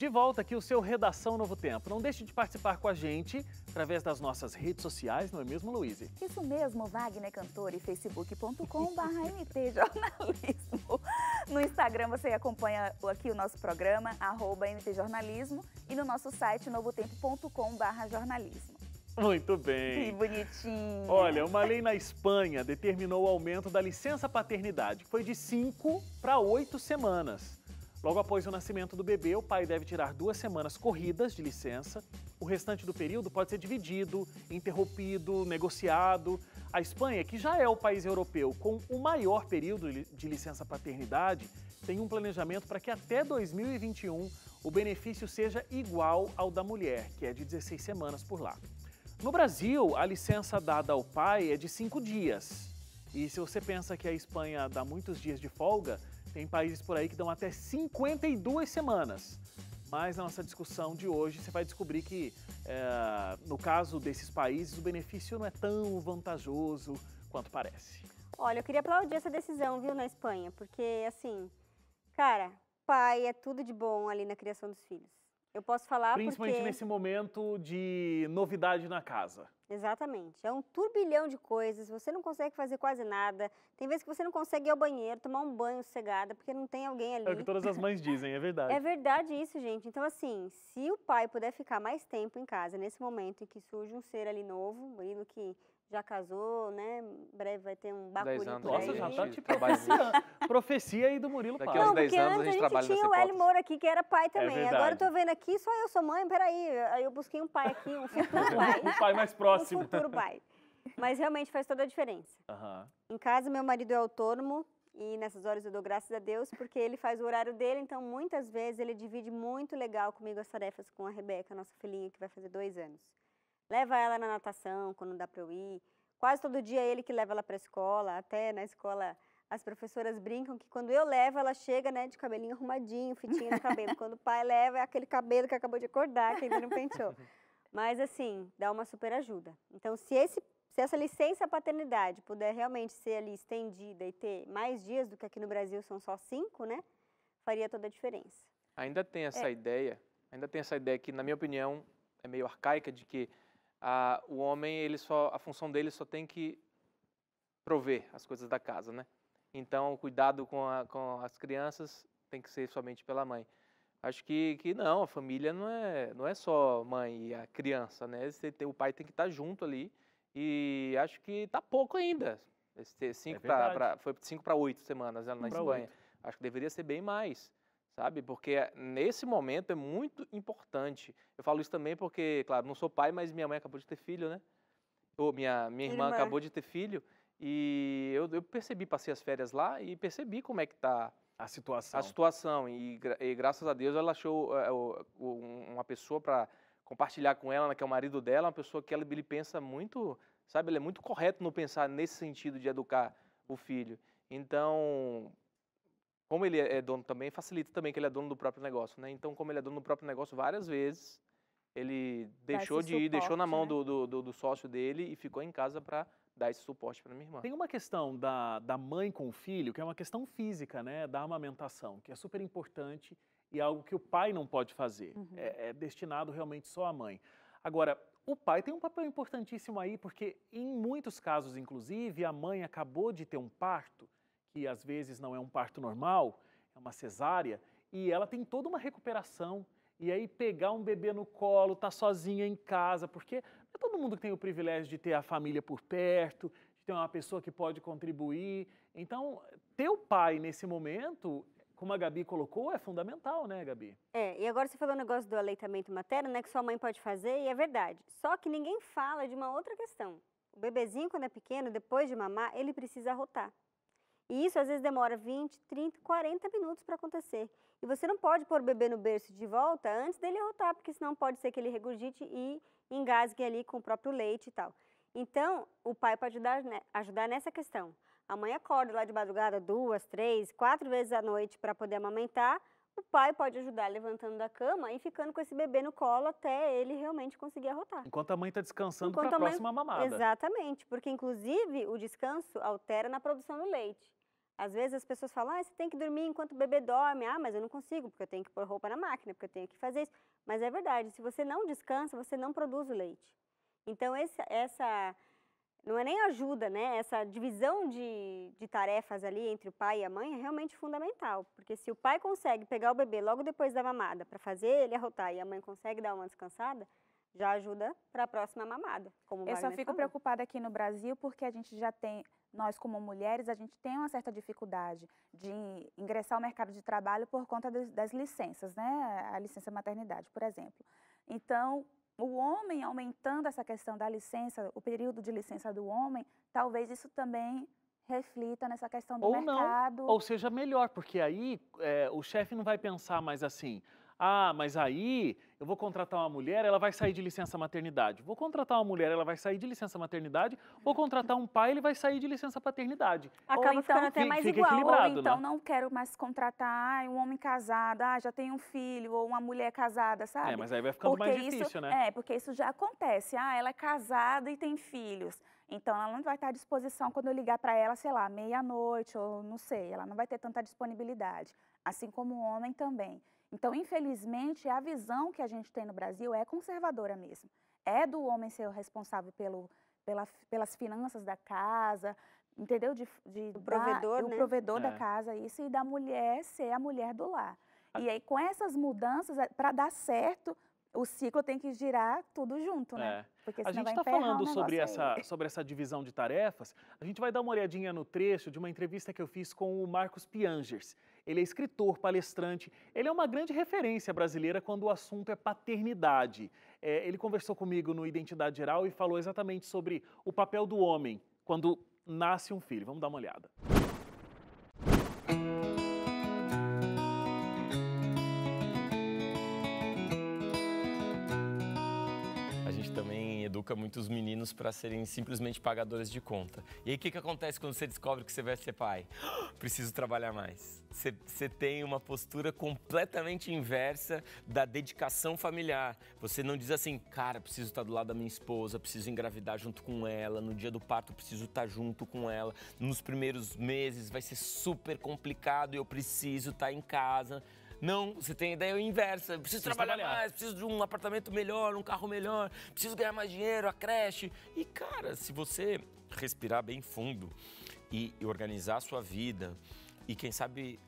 De volta aqui o seu Redação Novo Tempo. Não deixe de participar com a gente através das nossas redes sociais, não é mesmo, Luíse? Isso mesmo, Wagner Cantor e facebook.com/mtjornalismo. No Instagram você acompanha aqui o nosso programa, @mtjornalismo, e no nosso site novotempo.com/jornalismo. Muito bem. Que bonitinho. Olha, uma lei na Espanha determinou o aumento da licença paternidade, que foi de 5 para 8 semanas. Logo após o nascimento do bebê, o pai deve tirar 2 semanas corridas de licença. O restante do período pode ser dividido, interrompido, negociado. A Espanha, que já é o país europeu com o maior período de licença paternidade, tem um planejamento para que até 2021 o benefício seja igual ao da mulher, que é de 16 semanas por lá. No Brasil, a licença dada ao pai é de 5 dias. E se você pensa que a Espanha dá muitos dias de folga, tem países por aí que dão até 52 semanas. Mas na nossa discussão de hoje, você vai descobrir que, no caso desses países, o benefício não é tão vantajoso quanto parece. Olha, eu queria aplaudir essa decisão, viu, na Espanha, porque, assim, cara, pai é tudo de bom ali na criação dos filhos. Eu posso falar Principalmente nesse momento de novidade na casa. Exatamente. É um turbilhão de coisas, você não consegue fazer quase nada. Tem vezes que você não consegue ir ao banheiro, tomar um banho sossegada, porque não tem alguém ali. É o que todas as mães dizem, é verdade. É verdade isso, gente. Então, assim, se o pai puder ficar mais tempo em casa, nesse momento em que surge um ser ali novo, um menino que já casou, né? Em breve vai ter um bacuri por aí. Nossa, já tá tipo profecia aí do Murilo Paz. Daqui a uns 10 anos a gente trabalha nessa tinha o Hélio Moura aqui, que era pai também. verdade. Agora eu tô vendo aqui, só eu sou mãe, peraí. Aí eu busquei um pai aqui, um futuro pai. Um pai mais próximo. Um futuro pai. Mas realmente faz toda a diferença. Em casa, meu marido é autônomo e nessas horas eu dou graças a Deus, porque ele faz o horário dele, então muitas vezes ele divide muito legal comigo as tarefas com a Rebeca, nossa filhinha, que vai fazer 2 anos. Leva ela na natação, quando dá para eu ir. Quase todo dia é ele que leva ela para a escola, até na escola as professoras brincam que quando eu levo, ela chega, né, de cabelinho arrumadinho, fitinha no cabelo. Quando o pai leva, é aquele cabelo que acabou de acordar, que ainda não penteou. Mas, assim, dá uma super ajuda. Então, se essa licença paternidade puder realmente ser ali estendida e ter mais dias do que aqui no Brasil são só 5, né, faria toda a diferença. Ainda tem essa ideia que, na minha opinião, é meio arcaica, de que o homem, a função dele só tem que prover as coisas da casa, né? Então, o cuidado com as crianças tem que ser somente pela mãe. Acho que não, a família não é só mãe e a criança, né? O pai tem que estar junto ali e acho que tá pouco ainda. Foi 5 para 8 semanas, né, na Espanha. Acho que deveria ser bem mais. Sabe? Porque nesse momento é muito importante. Eu falo isso também porque, claro, não sou pai, mas minha mãe acabou de ter filho, né? Ou minha irmã acabou de ter filho. E eu percebi, passei as férias lá e percebi como é que tá a situação. E graças a Deus ela achou uma pessoa para compartilhar com ela, né, que é o marido dela, uma pessoa que ele pensa muito, sabe? Ele é muito correto no pensar nesse sentido de educar o filho. Então, como ele é dono também, facilita também que ele é dono do próprio negócio, né? Então, como ele é dono do próprio negócio, várias vezes ele deixou de ir, deixou na mão do sócio dele e ficou em casa para dar esse suporte para minha irmã. Tem uma questão da mãe com o filho, que é uma questão física, né? Da amamentação, que é super importante e algo que o pai não pode fazer. É destinado realmente só à mãe. Agora, o pai tem um papel importantíssimo aí, porque em muitos casos, inclusive, a mãe acabou de ter um parto, que às vezes não é um parto normal, é uma cesárea, e ela tem toda uma recuperação. E aí pegar um bebê no colo, tá sozinha em casa, porque não é todo mundo que tem o privilégio de ter a família por perto, de ter uma pessoa que pode contribuir. Então, ter o pai nesse momento, como a Gabi colocou, é fundamental, né, Gabi? E agora você falou o negócio do aleitamento materno, né, que sua mãe pode fazer, e é verdade. Só que ninguém fala de uma outra questão. O bebezinho, quando é pequeno, depois de mamar, ele precisa arrotar. E isso às vezes demora 20, 30, 40 minutos para acontecer. E você não pode pôr o bebê no berço de volta antes dele arrotar, porque senão pode ser que ele regurgite e engasgue ali com o próprio leite e tal. Então, o pai pode ajudar nessa questão. A mãe acorda lá de madrugada 2, 3, 4 vezes à noite para poder amamentar. O pai pode ajudar levantando da cama e ficando com esse bebê no colo até ele realmente conseguir arrotar. Enquanto a mãe está descansando para a próxima mamada. Exatamente, porque inclusive o descanso altera na produção do leite. Às vezes as pessoas falam, você tem que dormir enquanto o bebê dorme. Ah, mas eu não consigo, porque eu tenho que pôr roupa na máquina, porque eu tenho que fazer isso. Mas é verdade, se você não descansa, você não produz o leite. Então, essa não é nem ajuda, né? Essa divisão de tarefas ali entre o pai e a mãe é realmente fundamental. Porque se o pai consegue pegar o bebê logo depois da mamada para fazer ele arrotar e a mãe consegue dar uma descansada, já ajuda para a próxima mamada, como o Eu só Wagner fico falou. preocupada aqui no Brasil porque a gente já tem, nós como mulheres, a gente tem uma certa dificuldade de ingressar ao mercado de trabalho por conta das licenças, né? A licença maternidade, por exemplo. Então, o homem aumentando essa questão da licença, o período de licença do homem, talvez isso também reflita nessa questão do Ou mercado. não, ou seja melhor, porque aí o chefe não vai pensar mais assim, mas aí eu vou contratar uma mulher, ela vai sair de licença maternidade. Vou contratar uma mulher, ela vai sair de licença maternidade. Vou contratar um pai, ele vai sair de licença paternidade. Acaba então, ficando até mais fica igual. equilibrado. Ou então né? não quero mais contratar um homem casado, já tem um filho, ou uma mulher casada, sabe? Mas aí vai ficando mais difícil, né? Porque isso já acontece. Ela é casada e tem filhos. Então, ela não vai estar à disposição quando eu ligar para ela, sei lá, meia-noite, ou não sei. Ela não vai ter tanta disponibilidade. Assim como o homem também. Então, infelizmente, a visão que a gente tem no Brasil é conservadora mesmo. É do homem ser o responsável pelas finanças da casa, entendeu? O provedor, o né? provedor da casa, isso, e da mulher ser a mulher do lar. E aí, com essas mudanças, para dar certo, o ciclo tem que girar tudo junto, né? Porque A senão gente vai está emperrar falando o sobre essa divisão de tarefas. A gente vai dar uma olhadinha no trecho de uma entrevista que eu fiz com o Marcos Piangers. Ele é escritor, palestrante. Ele é uma grande referência brasileira quando o assunto é paternidade. Ele conversou comigo no Identidade Geral e falou exatamente sobre o papel do homem quando nasce um filho. Vamos dar uma olhada. Também educa muitos meninos para serem simplesmente pagadores de conta. E aí o que acontece quando você descobre que você vai ser pai? Preciso trabalhar mais. Você tem uma postura completamente inversa da dedicação familiar. Você não diz assim, cara, preciso estar do lado da minha esposa, preciso engravidar junto com ela, no dia do parto preciso estar junto com ela, nos primeiros meses vai ser super complicado e eu preciso estar em casa. Não, você tem a ideia inversa. Preciso trabalhar mais, preciso de um apartamento melhor, um carro melhor, preciso ganhar mais dinheiro, a creche. E, cara, se você respirar bem fundo e organizar a sua vida e, quem sabe,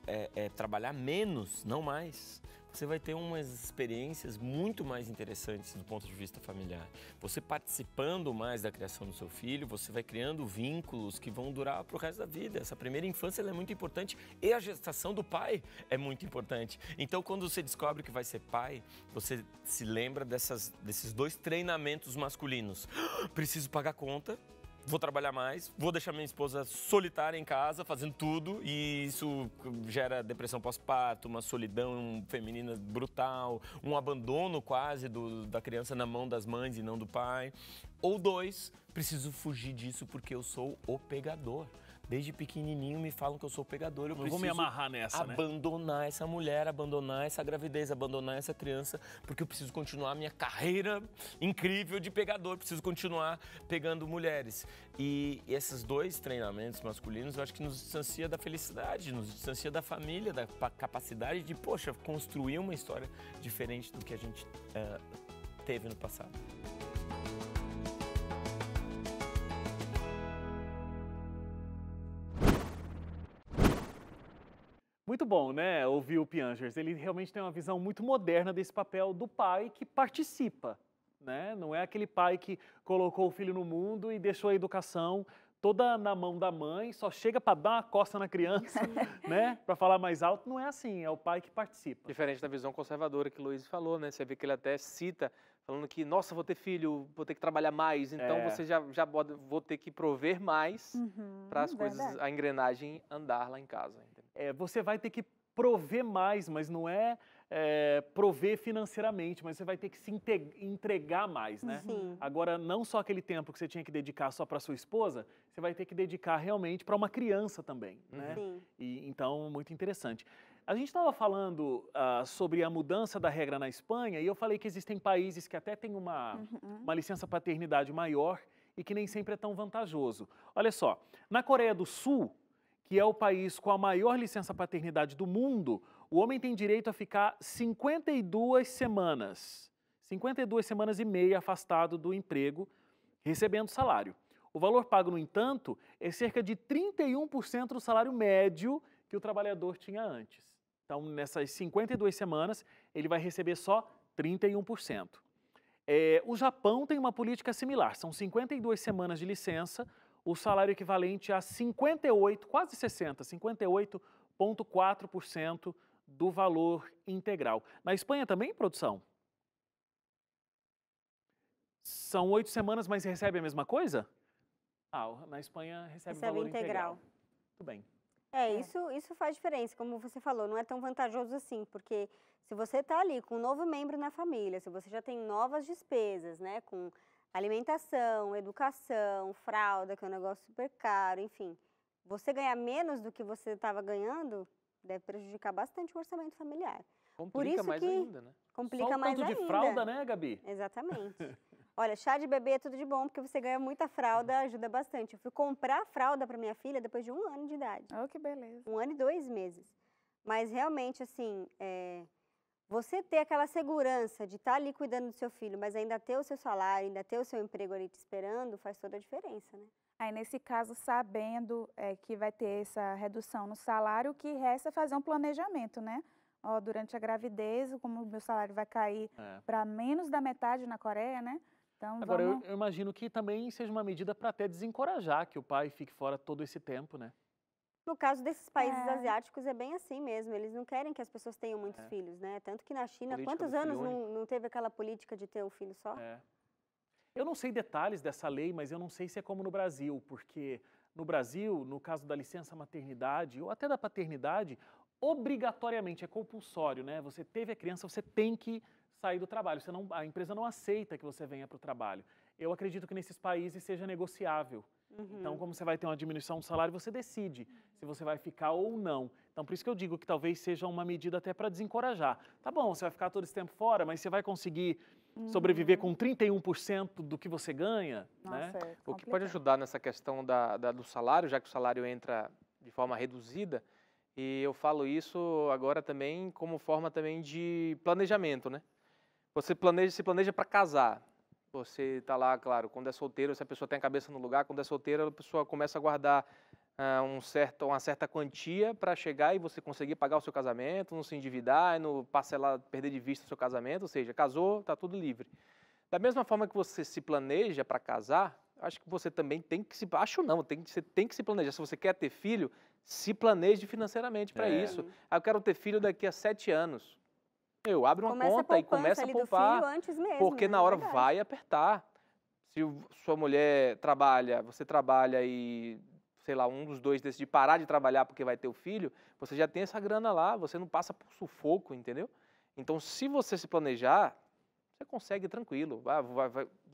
trabalhar menos, não mais, você vai ter umas experiências muito mais interessantes do ponto de vista familiar. Você participando mais da criação do seu filho, você vai criando vínculos que vão durar para o resto da vida. Essa primeira infância ela é muito importante e a gestação do pai é muito importante. Então, quando você descobre que vai ser pai, você se lembra desses dois treinamentos masculinos. Preciso pagar conta. Vou trabalhar mais, vou deixar minha esposa solitária em casa, fazendo tudo, e isso gera depressão pós-parto, uma solidão feminina brutal, um abandono quase da criança na mão das mães e não do pai. Ou dois, preciso fugir disso porque eu sou o pegador. Desde pequenininho me falam que eu sou pegador, eu preciso vou me amarrar nessa, abandonar essa mulher, abandonar essa gravidez, abandonar essa criança, porque eu preciso continuar a minha carreira incrível de pegador, preciso continuar pegando mulheres. E esses dois treinamentos masculinos, eu acho que nos distancia da felicidade, nos distancia da família, da capacidade de, poxa, construir uma história diferente do que a gente teve no passado. Muito bom, né, ouvir o Piangers. Ele realmente tem uma visão muito moderna desse papel do pai que participa, né? Não é aquele pai que colocou o filho no mundo e deixou a educação toda na mão da mãe, só chega para dar uma coça na criança, né? Para falar mais alto. Não é assim, é o pai que participa. Diferente da visão conservadora que o Luiz falou, né? Você vê que ele até cita, falando que, nossa, vou ter filho, vou ter que trabalhar mais, então você já vou ter que prover mais para as coisas, a engrenagem andar lá em casa. Você vai ter que prover mais, mas não é prover financeiramente, mas você vai ter que se entregar mais, né? Sim. Agora, não só aquele tempo que você tinha que dedicar só para sua esposa, você vai ter que dedicar realmente para uma criança também, né? Sim. E, então, muito interessante. A gente estava falando sobre a mudança da regra na Espanha e eu falei que existem países que até têm uma licença paternidade maior e que nem sempre é tão vantajoso. Olha só, na Coreia do Sul, que é o país com a maior licença paternidade do mundo, o homem tem direito a ficar 52 semanas e meia afastado do emprego, recebendo salário. O valor pago, no entanto, é cerca de 31% do salário médio que o trabalhador tinha antes. Então, nessas 52 semanas, ele vai receber só 31%. O Japão tem uma política similar, são 52 semanas de licença, o salário equivalente a 58, quase 60, 58,4% do valor integral. Na Espanha também, produção? São 8 semanas, mas recebe a mesma coisa? Na Espanha recebe o valor integral. Muito bem. Isso faz diferença, como você falou, não é tão vantajoso assim, porque se você está ali com um novo membro na família, se você já tem novas despesas, né, com alimentação, educação, fralda, que é um negócio super caro, enfim, você ganhar menos do que você estava ganhando, deve prejudicar bastante o orçamento familiar. Complica mais ainda, né? Complica mais ainda. Só o tanto de fralda, né, Gabi? Exatamente. Olha, chá de bebê é tudo de bom, porque você ganha muita fralda, ajuda bastante. Eu fui comprar fralda para minha filha depois de 1 ano de idade. Oh, que beleza. 1 ano e 2 meses. Mas realmente, assim, você ter aquela segurança de estar ali cuidando do seu filho, mas ainda ter o seu salário, ainda ter o seu emprego ali te esperando, faz toda a diferença, né? Aí, nesse caso, sabendo que vai ter essa redução no salário, o que resta é fazer um planejamento, né? Durante a gravidez, como o meu salário vai cair para menos da metade na Coreia, né? Então, agora, eu imagino que também seja uma medida para até desencorajar que o pai fique fora todo esse tempo, né? No caso desses países asiáticos é bem assim mesmo, eles não querem que as pessoas tenham muitos filhos, né? Tanto que na China, quantos anos não teve aquela política de ter um filho só? Eu não sei detalhes dessa lei, mas eu não sei se é como no Brasil, porque no Brasil, no caso da licença maternidade ou até da paternidade, obrigatoriamente é compulsório, né? Você teve a criança, você tem que sair do trabalho, a empresa não aceita que você venha para o trabalho. Eu acredito que nesses países seja negociável. Então, como você vai ter uma diminuição do salário, você decide se você vai ficar ou não. Então, por isso que eu digo que talvez seja uma medida até para desencorajar. Tá bom, você vai ficar todo esse tempo fora, mas você vai conseguir sobreviver com 31% do que você ganha, né? O que pode ajudar nessa questão do salário, já que o salário entra de forma reduzida, e eu falo isso agora também como forma também de planejamento, né? Você se planeja para casar. Você está lá, claro, quando é solteiro, se a pessoa tem a cabeça no lugar, quando é solteira, a pessoa começa a guardar uma certa quantia para chegar e você conseguir pagar o seu casamento, não se endividar, não parcelar, perder de vista o seu casamento, ou seja, casou, está tudo livre. Da mesma forma que você se planeja para casar, acho que você também tem que se... você tem que se planejar. Se você quer ter filho, se planeje financeiramente para isso. Eu quero ter filho daqui a 7 anos. Abre uma conta e começa a poupar, antes mesmo, porque na hora vai apertar. Se sua mulher trabalha, você trabalha e, sei lá, um dos dois decide parar de trabalhar porque vai ter o filho, você já tem essa grana lá, você não passa por sufoco, entendeu? Então, se você se planejar, você consegue tranquilo.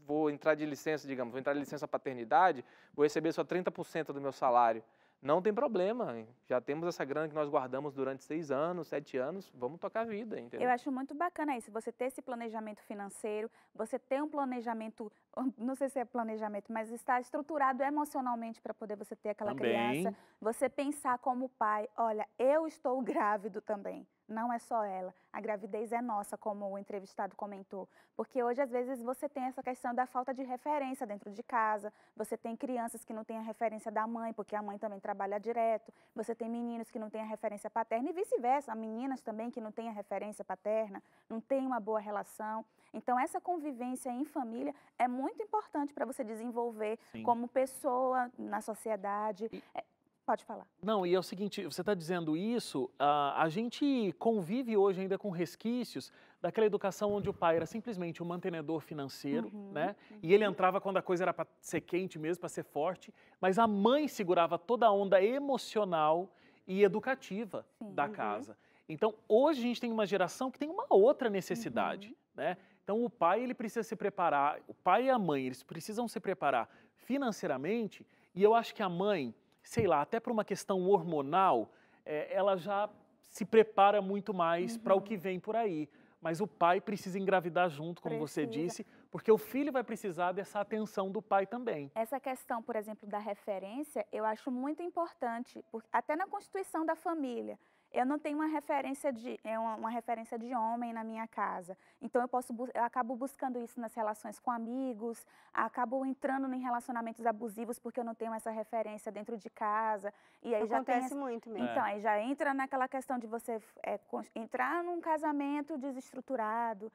Vou entrar de licença, digamos, vou entrar de licença paternidade, vou receber só 30% do meu salário. Não tem problema, já temos essa grana que nós guardamos durante 6 anos, 7 anos, vamos tocar a vida, entendeu? Eu acho muito bacana isso, você ter esse planejamento financeiro, você ter um planejamento, não sei se é planejamento, mas estar estruturado emocionalmente para poder você ter aquela criança, você pensar como pai, olha, eu estou grávido também. Não é só ela, a gravidez é nossa, como o entrevistado comentou. Porque hoje, às vezes, você tem essa questão da falta de referência dentro de casa, você tem crianças que não têm a referência da mãe, porque a mãe também trabalha direto, você tem meninos que não têm a referência paterna e vice-versa, meninas também que não têm a referência paterna, não têm uma boa relação. Então, essa convivência em família é muito importante para você desenvolver como pessoa na sociedade. Pode falar. Não, e é o seguinte, você está dizendo isso, a gente convive hoje ainda com resquícios daquela educação onde o pai era simplesmente um mantenedor financeiro, né? E ele entrava quando a coisa era para ser quente mesmo, para ser forte, mas a mãe segurava toda a onda emocional e educativa da casa. Então, hoje a gente tem uma geração que tem uma outra necessidade, né? Então, o pai, ele precisa se preparar, o pai e a mãe, eles precisam se preparar financeiramente, e eu acho que a mãe, sei lá, até por uma questão hormonal, ela já se prepara muito mais para o que vem por aí. Mas o pai precisa engravidar junto, como você disse, Porque o filho vai precisar dessa atenção do pai também. Essa questão, por exemplo, da referência, eu acho muito importante, até na constituição da família. Eu não tenho uma referência de homem na minha casa. Então, eu acabo buscando isso nas relações com amigos, acabo entrando em relacionamentos abusivos porque eu não tenho essa referência dentro de casa. E aí acontece muito mesmo. Então, aí já entra naquela questão de você entrar num casamento desestruturado,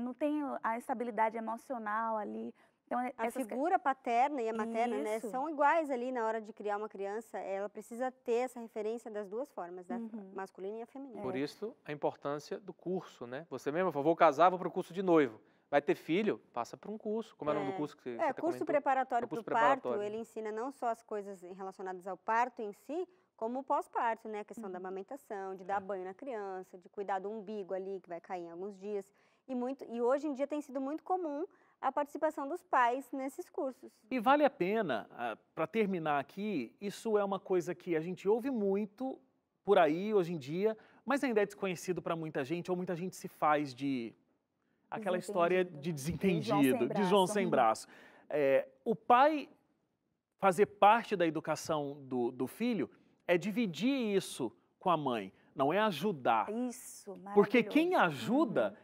não tem a estabilidade emocional ali. Então, a figura paterna e a materna, né, são iguais ali na hora de criar uma criança. Ela precisa ter essa referência das duas formas, da masculina e a feminina. Por isso, a importância do curso, né? Você mesmo falou, vou casar, vou para o curso de noivo. Vai ter filho? Passa para um curso. Como é o nome do curso que você curso preparatório para o parto, ele ensina não só as coisas relacionadas ao parto em si, como o pós-parto, né? A questão da amamentação, de dar banho na criança, de cuidar do umbigo ali, que vai cair em alguns dias. E hoje em dia tem sido muito comum a participação dos pais nesses cursos. E vale a pena, para terminar aqui, isso é uma coisa que a gente ouve muito por aí hoje em dia, mas ainda é desconhecido para muita gente, ou muita gente se faz de aquela história de desentendido, de João sem braço. O pai fazer parte da educação do filho é dividir isso com a mãe, não é ajudar. Isso, maravilhoso. Porque quem ajuda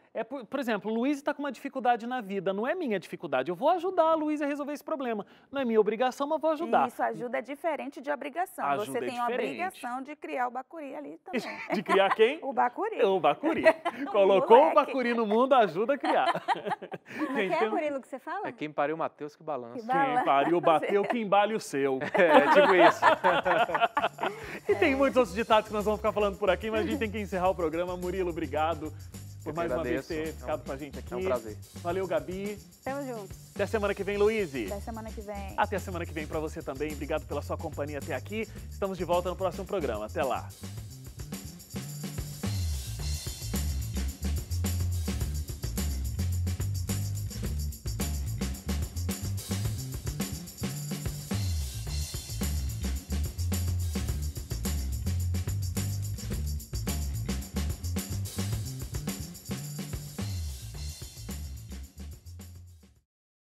por exemplo, o Luiz está com uma dificuldade na vida, não é minha dificuldade, eu vou ajudar a Luiz a resolver esse problema. Não é minha obrigação, mas vou ajudar. Isso, ajuda é diferente de obrigação. Ajuda Você tem a obrigação de criar o bacuri ali também. De criar quem? O bacuri. O bacuri. Colocou o bacuri no mundo, ajuda a criar. Mas que é Murilo que você fala? É quem pariu o Mateus que balança. Quem pariu bateu, que embale o seu. É tipo isso. E tem muitos outros ditados que nós vamos ficar falando por aqui, mas a gente tem que encerrar o programa. Murilo, obrigado por mais uma vez ter ficado com a gente aqui. É um prazer. Valeu, Gabi. Tamo junto. Até semana que vem, Luiz. Até semana que vem. Até semana que vem para você também. Obrigado pela sua companhia até aqui. Estamos de volta no próximo programa. Até lá.